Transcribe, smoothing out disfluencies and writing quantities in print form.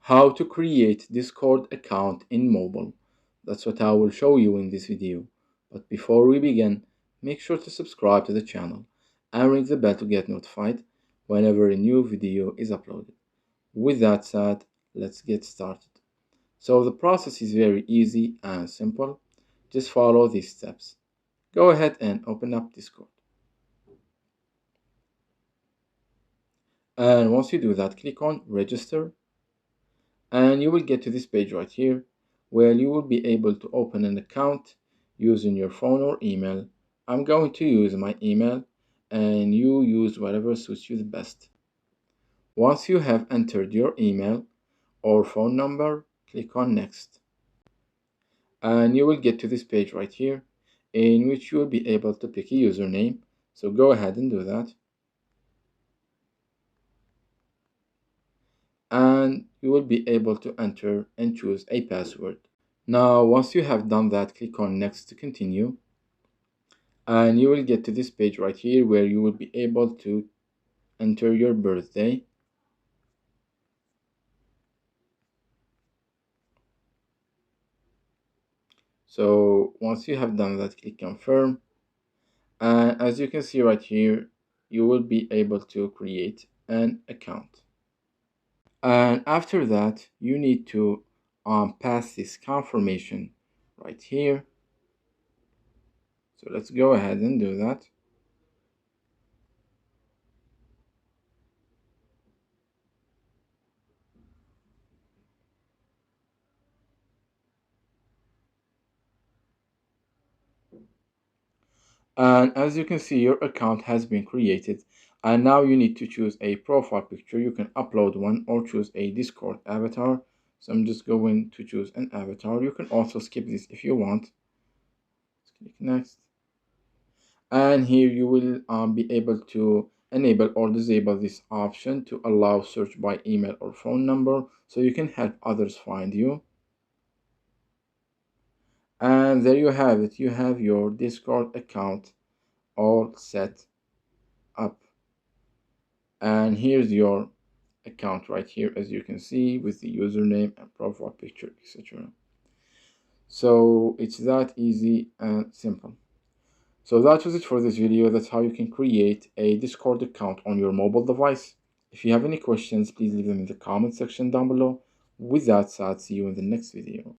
How to create Discord account in mobile. That's what I will show you in this video. But before we begin, make sure to subscribe to the channel and ring the bell to get notified whenever a new video is uploaded. With that said, let's get started. So the process is very easy and simple. Just follow these steps. Go ahead and open up Discord. And once you do that, click on register and you will get to this page right here where you will be able to open an account using your phone or email. I'm going to use my email and you use whatever suits you the best. Once you have entered your email or phone number, click on next and you will get to this page right here in which you will be able to pick a username. So go ahead and do that. And you will be able to enter and choose a password. Now, once you have done that, click on next to continue. And you will get to this page right here where you will be able to enter your birthday. So once you have done that, click confirm. And as you can see right here, you will be able to create an account. And after that, you need to pass this confirmation right here. So let's go ahead and do that. And as you can see, your account has been created. And now you need to choose a profile picture. You can upload one or choose a Discord avatar. So I'm just going to choose an avatar. You can also skip this if you want. Let's click next. And here you will be able to enable or disable this option to allow search by email or phone number so you can help others find you. And there you have it. You have your Discord account all set up. And here's your account right here, as you can see, with the username and profile picture, etc. So it's that easy and simple. So that was it for this video. That's how you can create a Discord account on your mobile device. If you have any questions, please leave them in the comment section down below. With that said, see you in the next video.